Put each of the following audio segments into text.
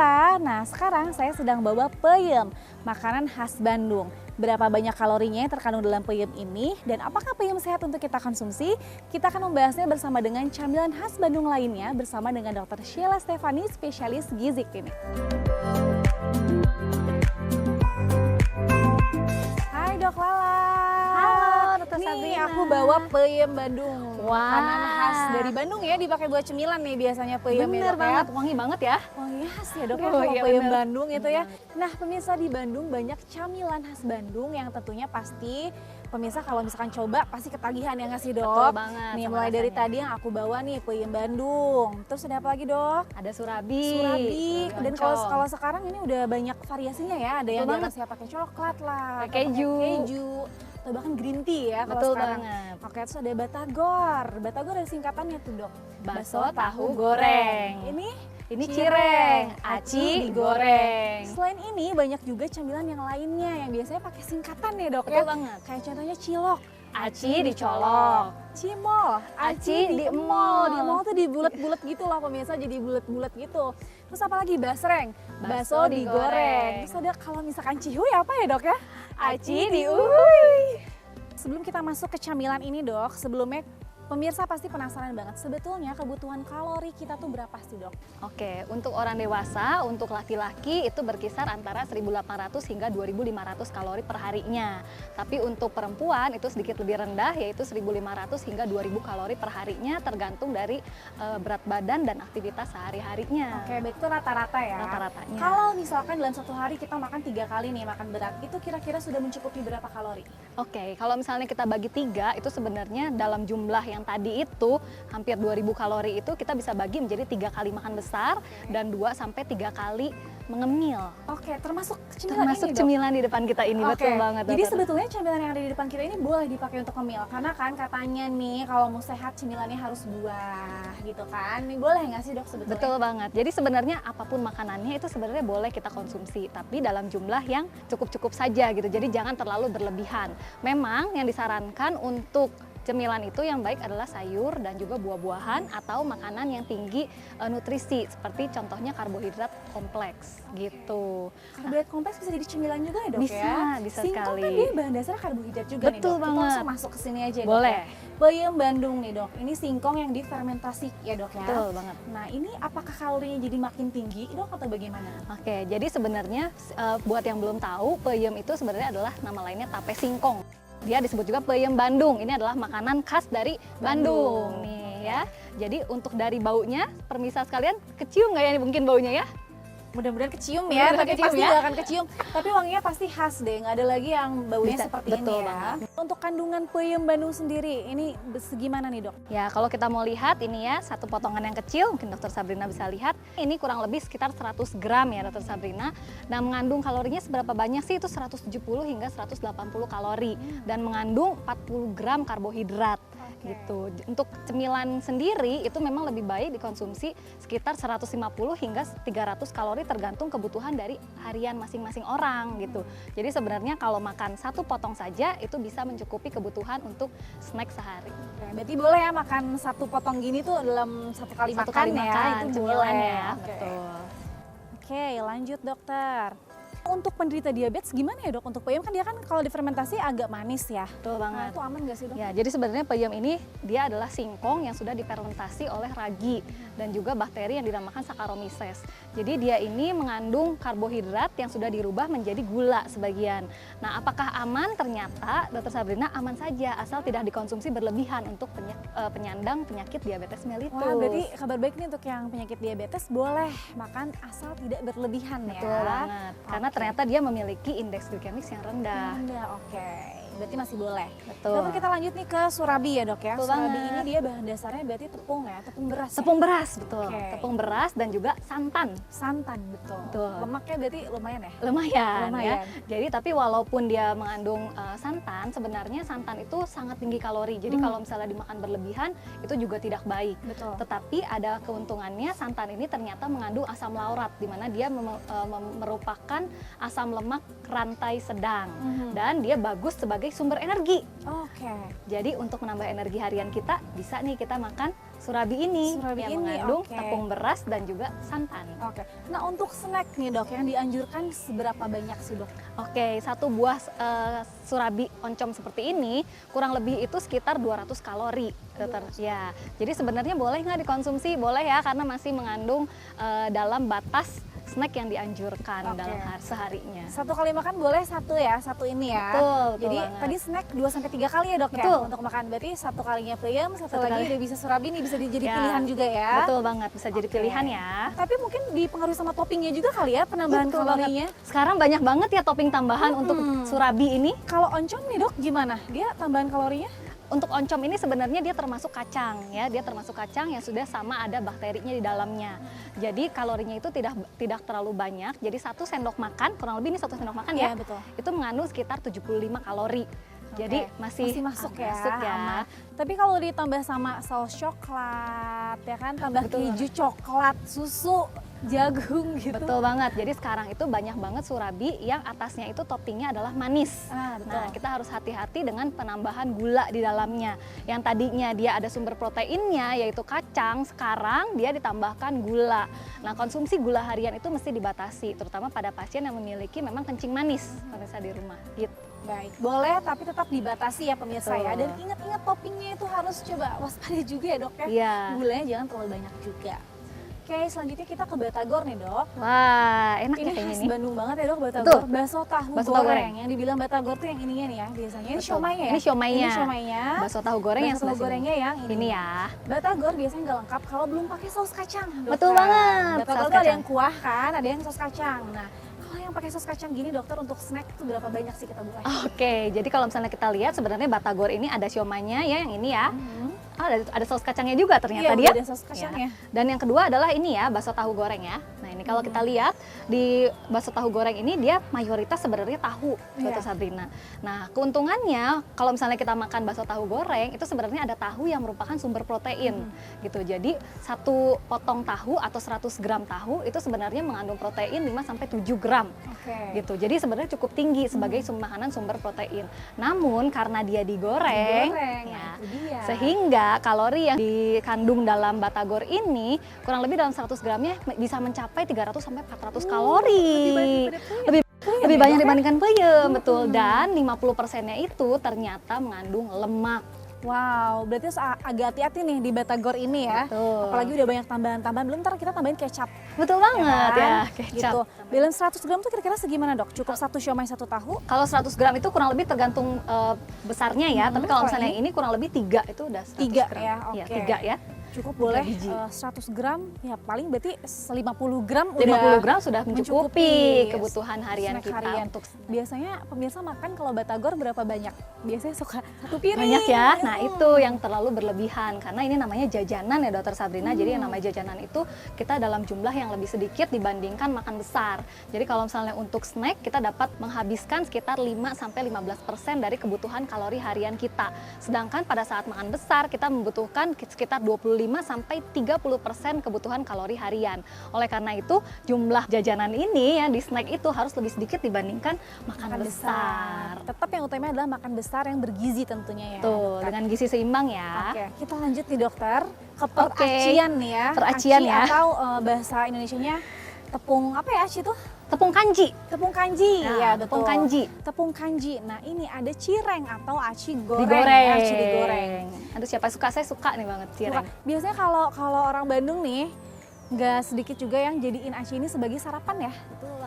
pemirsa, nah sekarang saya sedang bawa peyem, makanan khas Bandung. Berapa banyak kalorinya yang terkandung dalam peyem ini dan apakah peyem sehat untuk kita konsumsi? Kita akan membahasnya bersama dengan camilan khas Bandung lainnya bersama dengan Dr. Sheila Stefani, spesialis gizi klinik. Hai Dok Lala. Halo Dr. Nih Sabrina. aku bawa peyem Bandung. Wah. Makanan khas dari Bandung ya, dipakai buat cemilan nih biasanya peyem ya Bener Dok banget, ya. wangi banget ya. Wangi khas ya Dok ya Oh, kalau iya peyem bener. Bandung itu ya. Nah pemirsa, di Bandung banyak camilan khas Bandung yang tentunya pasti pemirsa kalau misalkan coba pasti ketagihan ya nggak sih Dok? Betul banget Nih sama mulai dari rasanya. tadi yang aku bawa nih peyem Bandung. Terus ada apa lagi Dok? Ada surabi. Surabi. Dan oncom. kalau sekarang ini udah banyak variasinya ya. Ada yang Betul banget. diatasnya pakai coklat lah, Pakai atau pakai keju. keju, atau bahkan green tea ya kalau Betul sekarang. banget. Oke, terus ada batagor. Batagor ada singkatannya tuh Dok. Bakso tahu goreng. Ini cireng, aci digoreng. Selain ini banyak juga camilan yang lainnya yang biasanya pakai singkatan ya Dok Betul ya. banget. Kayak contohnya cilok, Aci dicolok. cimol, Aci diemol. diemol. Diemol tuh dibulet-bulet gitu loh pemirsa, jadi bulet-bulet gitu. Terus apa lagi? Basreng, Bakso digoreng. Terus ada kalau misalkan cihuy apa ya Dok ya? Aci diuhuy. Sebelum kita masuk ke camilan ini Dok, sebelumnya pemirsa pasti penasaran banget, sebetulnya kebutuhan kalori kita tuh berapa sih Dok? Oke, untuk orang dewasa, untuk laki-laki itu berkisar antara 1.800 hingga 2.500 kalori per harinya. Tapi untuk perempuan itu sedikit lebih rendah, yaitu 1.500 hingga 2.000 kalori per harinya, tergantung dari berat badan dan aktivitas sehari-harinya. Oke, baik itu rata-rata ya. Rata-ratanya. Kalau misalkan dalam satu hari kita makan 3 kali nih makan berat, itu kira-kira sudah mencukupi berapa kalori? Oke, kalau misalnya kita bagi 3, itu sebenarnya dalam jumlah yang tadi itu hampir 2.000 kalori itu kita bisa bagi menjadi 3 kali makan besar dan 2 sampai 3 kali mengemil. Oke, termasuk cemilan Termasuk ini Dok? cemilan di depan kita ini, Oke, betul banget. jadi dokter. sebetulnya cemilan yang ada di depan kita ini boleh dipakai untuk ngemil, karena kan katanya nih kalau mau sehat cemilannya harus buah gitu kan. Ini boleh nggak sih Dok sebetulnya? Betul banget. Jadi sebenarnya apapun makanannya itu sebenarnya boleh kita konsumsi, tapi dalam jumlah yang cukup-cukup saja gitu. Jadi jangan terlalu berlebihan. Memang yang disarankan untuk cemilan itu yang baik adalah sayur dan juga buah-buahan atau makanan yang tinggi nutrisi seperti contohnya karbohidrat kompleks gitu. Karbohidrat kompleks bisa jadi cemilan juga ya Dok Bisa, ya? bisa Singkong sekali. kan dia bahan dasarnya karbohidrat juga nih Betul Dok. Kita banget. langsung masuk ke sini aja ya, Dok. Boleh. Ya. Peyem Bandung nih Dok, ini singkong yang difermentasi ya Dok ya? Betul banget. Nah ini apakah kalorinya jadi makin tinggi Dok atau bagaimana? Oke, jadi sebenarnya buat yang belum tahu, peyem itu sebenarnya adalah nama lainnya tape singkong. Dia disebut juga peyem Bandung. Ini adalah makanan khas dari Bandung nih ya. Jadi untuk dari baunya, permisa sekalian, kecium nggak ya nih mungkin baunya ya? Mudah-mudahan kecium ya, Mudah-mudahan tapi kecium pasti ya. nggak akan kecium. Tapi wanginya pasti khas deh, nggak ada lagi yang baunya Bisa, seperti betul ini ya. banget. Untuk kandungan peyem Bandung sendiri, ini segimana nih Dok? Ya, kalau kita mau lihat ini ya, satu potongan yang kecil, mungkin Dokter Sabrina bisa lihat. Ini kurang lebih sekitar 100 gram ya Dokter Sabrina. Nah, mengandung kalorinya seberapa banyak sih? Itu 170 hingga 180 kalori. Dan mengandung 40 gram karbohidrat. Oke. Gitu. Untuk cemilan sendiri itu memang lebih baik dikonsumsi sekitar 150 hingga 300 kalori tergantung kebutuhan dari harian masing-masing orang gitu. Jadi sebenarnya kalau makan satu potong saja itu bisa mencukupi kebutuhan untuk snack sehari. Oke, berarti boleh ya makan satu potong gini tuh dalam satu kali Satu makan kali ya, makan itu cemilannya, boleh. Oke. betul. Oke, lanjut dokter. Untuk penderita diabetes gimana ya Dok? Untuk peyem kan dia kan kalau difermentasi agak manis ya. Betul Nah, banget. itu aman nggak sih Dok? Ya, jadi sebenarnya peyem ini dia adalah singkong yang sudah difermentasi oleh ragi dan juga bakteri yang dinamakan Saccharomyces. Jadi dia ini mengandung karbohidrat yang sudah dirubah menjadi gula sebagian. Nah, apakah aman? Ternyata Dokter Sabrina aman saja asal tidak dikonsumsi berlebihan untuk penyandang penyakit diabetes mellitus. Wah, berarti kabar baik nih untuk yang penyakit diabetes boleh makan asal tidak berlebihan ya. Betul banget. Karena Oke. ternyata dia memiliki indeks glikemik yang rendah. Rendah, oke. Berarti masih boleh. Betul. Dokter kita lanjut nih ke surabi ya Dok ya. Betul Surabi banget. ini dia bahan dasarnya berarti tepung ya, tepung beras. Tepung beras, betul. Oke. Tepung beras dan juga santan. Santan betul. Betul. Lemaknya berarti lumayan ya. Lumayan, Lumayan. ya. Jadi tapi walaupun dia mengandung santan, sebenarnya santan itu sangat tinggi kalori. Jadi kalau misalnya dimakan berlebihan itu juga tidak baik. Betul. Tetapi ada keuntungannya, santan ini ternyata mengandung asam laurat di mana dia merupakan asam lemak rantai sedang dan dia bagus sebagai sumber energi. Oke. Jadi untuk menambah energi harian kita bisa nih kita makan surabi ini Surabi yang ini, mengandung oke. tepung beras dan juga santan. Oke. Nah, untuk snack nih dok, yang dianjurkan seberapa banyak sih dok? Oke, satu buah surabi oncom seperti ini kurang lebih itu sekitar 200 kalori, dokter. Ya, jadi sebenarnya boleh nggak dikonsumsi? Boleh ya, karena masih mengandung dalam batas snack yang dianjurkan Oke. dalam seharinya. Satu kali makan boleh satu ya, satu ini ya. Betul Jadi banget. tadi snack 2 sampai 3 kali ya dok Betul. ya untuk makan. Berarti satu kalinya peyem, satu Satu lagi kali. udah bisa surabi nih, bisa jadi Ya, pilihan juga ya. Betul banget, bisa jadi Oke. pilihan ya. Tapi mungkin dipengaruhi sama toppingnya juga kali ya, penambahan Betul kalorinya. banget. Sekarang banyak banget ya topping tambahan untuk surabi ini. Kalau oncom nih dok, gimana? Dia tambahan kalorinya? Untuk oncom ini sebenarnya dia termasuk kacang ya, dia termasuk kacang yang sudah sama ada bakterinya di dalamnya. Jadi kalorinya itu tidak terlalu banyak. Jadi 1 sendok makan, kurang lebih ini 1 sendok makan ya. Iya, betul. Itu mengandung sekitar 75 kalori. Jadi Oke, masih masuk ya. masuk ya. aman. Tapi kalau ditambah sama saus coklat, ya kan, tambah Betul keju coklat, susu, jagung gitu. Betul banget. Jadi sekarang itu banyak banget surabi yang atasnya itu toppingnya adalah manis. Ah, betul. Nah, kita harus hati-hati dengan penambahan gula di dalamnya. Yang tadinya dia ada sumber proteinnya yaitu kacang, sekarang dia ditambahkan gula. Nah, konsumsi gula harian itu mesti dibatasi, terutama pada pasien yang memiliki memang kencing manis pemirsa di rumah. Gitu. Baik, boleh tapi tetap dibatasi ya pemirsa ya. Betul. Dan ingat-ingat toppingnya itu harus coba waspada juga ya dok ya. Iya. Gulanya jangan terlalu banyak juga. Oke, selanjutnya kita ke batagor nih dok. Wah, enak ya Ini kayaknya khas ini. Bandung banget ya dok, batagor. Betul. Bakso tahu Bakso tahu goreng. goreng. Yang dibilang batagor tuh yang ininya nih ya biasanya. Ini Betul. siomaynya ya? Ini siomaynya. Ini siomaynya. Bakso tahu goreng yang Bakso tahu sebelah sini. gorengnya yang Ini ya. Batagor biasanya nggak lengkap kalau belum pakai saus kacang. Betul dokter. banget, Batagor saus tuh ada kacang. yang kuah kan, ada yang saus kacang. Nah, kalau yang pakai saus kacang gini dokter untuk snack itu berapa banyak sih kita boleh? Oke, jadi kalau misalnya kita lihat sebenarnya batagor ini ada siomaynya ya, yang ini ya. Oh, ada saus kacangnya juga ternyata Iya, dia. udah ada saus kacangnya. Ya. Dan yang kedua adalah ini ya, bakso tahu goreng ya. Nah, ini kalau kita lihat di bakso tahu goreng ini dia mayoritas sebenarnya tahu, Dr. Iya. Sabrina. Nah, keuntungannya kalau misalnya kita makan bakso tahu goreng itu sebenarnya ada tahu yang merupakan sumber protein gitu. Jadi satu potong tahu atau 100 gram tahu itu sebenarnya mengandung protein 5 sampai 7 gram. Oke. Gitu. Jadi sebenarnya cukup tinggi sebagai makanan sumber protein. Namun karena dia digoreng, Digoreng, ya, nah itu dia. sehingga kalori yang dikandung dalam batagor ini kurang lebih dalam 100 gramnya bisa mencapai 300 sampai 400 kalori. Lebih banyak dibandingkan peyem, betul. Dan 50%-nya itu ternyata mengandung lemak. Wow, berarti harus agak hati-hati nih di batagor ini ya. Betul. Apalagi udah banyak tambahan-tambahan, belum ntar kita tambahin kecap. Betul banget kan? ya, kecap. Gitu. Dalam 100 gram tuh kira-kira segimana dok? Cukup satu siomay satu tahu? Kalau 100 gram itu kurang lebih tergantung besarnya ya, tapi kalau kalau misalnya yang ini kurang lebih 3 itu udah 100 Tiga gram. ya, Iya, oke. 3 ya. Cukup boleh biji. 100 gram, ya paling berarti 50 gram 50 udah gram sudah mencukupi kebutuhan harian snack kita harian. untuk Biasanya pemirsa makan kalau batagor berapa banyak? Biasanya suka satu piring. banyak ya. Nah, itu yang terlalu berlebihan karena ini namanya jajanan ya Dokter Sabrina. Jadi yang namanya jajanan itu kita dalam jumlah yang lebih sedikit dibandingkan makan besar. Jadi kalau misalnya untuk snack kita dapat menghabiskan sekitar 5 sampai 15% dari kebutuhan kalori harian kita. Sedangkan pada saat makan besar kita membutuhkan sekitar 25 sampai 30% kebutuhan kalori harian. Oleh karena itu jumlah jajanan ini ya di snack itu harus lebih sedikit dibandingkan makan besar. Tetap yang utama adalah makan besar yang bergizi tentunya ya. Tuh, dokter. dengan gizi seimbang ya. Oke, kita lanjut nih dokter ke peracian nih ya. Peracian Aci ya. Atau bahasa Indonesianya tepung apa ya aci itu? Tepung kanji. Tepung kanji. Nah, Ya, betul. tepung kanji. Tepung kanji. Nah, ini ada cireng atau aci goreng. Digoreng. Ya, aci digoreng. Aduh, siapa suka? Saya suka nih banget cireng. Biasanya kalau orang Bandung nih nggak sedikit juga yang jadiin aci ini sebagai sarapan ya.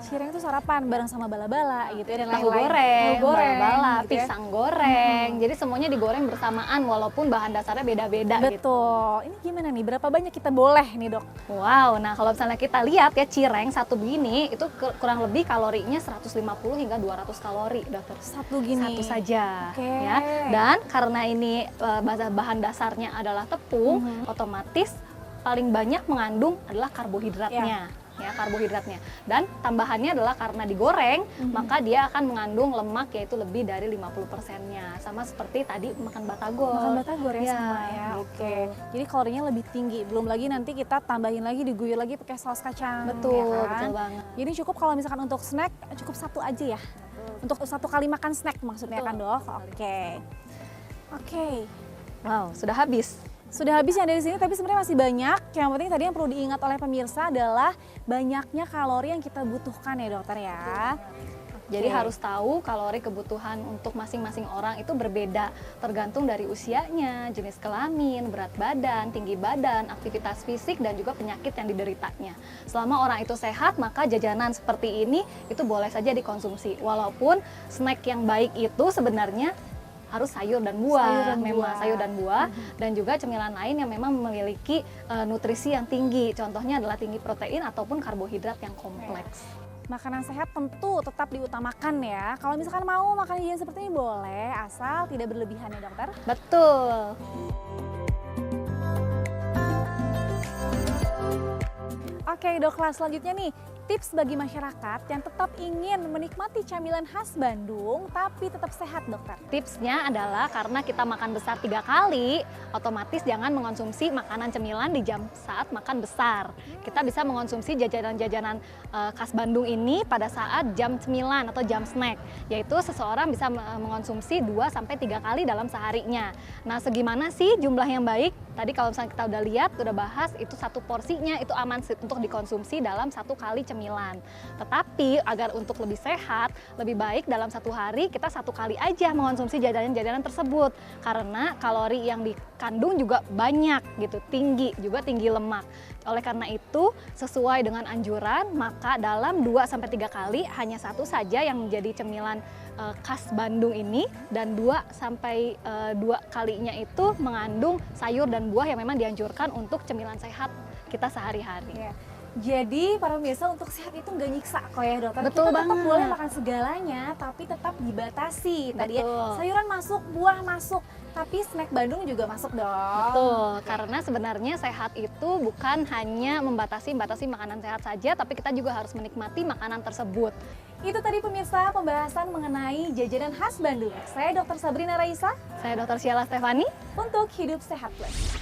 Cireng itu sarapan bareng sama bala-bala gitu ya dan Tahu lain-lain. goreng, Tahu goreng, bala-bala, gitu ya. pisang goreng. Jadi semuanya digoreng bersamaan walaupun bahan dasarnya beda-beda gitu. Betul. Ini gimana nih? Berapa banyak kita boleh nih dok? Wow, nah kalau misalnya kita lihat ya cireng satu begini itu kurang lebih kalorinya 150 hingga 200 kalori, dokter. Satu gini. Satu saja, Oke. ya. Dan karena ini bahan dasarnya adalah tepung, otomatis paling banyak mengandung adalah karbohidratnya. Ya, karbohidratnya. Dan tambahannya adalah karena digoreng, maka dia akan mengandung lemak yaitu lebih dari 50%-nya. Sama seperti tadi makan batagor. Makan batagor ya, Ya, sama ya. gitu. Oke. Jadi kalorinya lebih tinggi. Belum lagi nanti kita tambahin lagi, diguyur lagi pakai saus kacang. Betul, ya kan? betul banget. Jadi cukup kalau misalkan untuk snack cukup satu aja ya. Untuk satu kali makan snack maksudnya Betul. kan dok. Oke. Oke. Wow, sudah habis. Sudah habis yang dari sini, tapi sebenarnya masih banyak. Yang penting tadi yang perlu diingat oleh pemirsa adalah banyaknya kalori yang kita butuhkan ya dokter ya. Jadi Oke. harus tahu kalori kebutuhan untuk masing-masing orang itu berbeda, tergantung dari usianya, jenis kelamin, berat badan, tinggi badan, aktivitas fisik, dan juga penyakit yang dideritanya. Selama orang itu sehat, maka jajanan seperti ini itu boleh saja dikonsumsi. Walaupun snack yang baik itu sebenarnya harus sayur dan buah, Sayur dan memang buah. sayur dan buah, dan juga cemilan lain yang memang memiliki nutrisi yang tinggi. Contohnya adalah tinggi protein ataupun karbohidrat yang kompleks. Makanan sehat tentu tetap diutamakan ya. Kalau misalkan mau makan jajan seperti ini boleh, asal tidak berlebihan ya dokter. Betul. Oke dokter, selanjutnya nih, tips bagi masyarakat yang tetap ingin menikmati camilan khas Bandung tapi tetap sehat dokter. Tipsnya adalah karena kita makan besar 3 kali, otomatis jangan mengonsumsi makanan cemilan di jam saat makan besar. Kita bisa mengonsumsi jajanan-jajanan khas Bandung ini pada saat jam cemilan atau jam snack, yaitu seseorang bisa mengonsumsi 2-3 kali dalam seharinya. Nah, segimana sih jumlah yang baik? Tadi kalau misalnya kita udah lihat, udah bahas, itu satu porsinya itu aman untuk dikonsumsi dalam 1 kali cemilan. Tetapi agar untuk lebih sehat, lebih baik dalam 1 hari kita 1 kali aja mengonsumsi jajanan-jajanan tersebut, karena kalori yang dikandung juga banyak gitu, tinggi lemak. Oleh karena itu, sesuai dengan anjuran, maka dalam 2-3 kali hanya 1 saja yang menjadi cemilan khas Bandung ini, dan 2 kalinya itu mengandung sayur dan buah yang memang dianjurkan untuk cemilan sehat kita sehari-hari. Ya. Jadi para pemirsa, untuk sehat itu nggak nyiksa kok ya dokter. Betul Kita tetap banget. boleh makan segalanya, tapi tetap dibatasi. Tadi ya, Betul. sayuran masuk, buah masuk, tapi snack Bandung juga masuk dong. Betul, karena sebenarnya sehat itu bukan hanya membatasi makanan sehat saja, tapi kita juga harus menikmati makanan tersebut. Itu tadi pemirsa pembahasan mengenai jajanan khas Bandung. Saya Dr. Sabrina Raisa Saya Dr. Sheila Stefani. untuk Hidup Sehat Plus.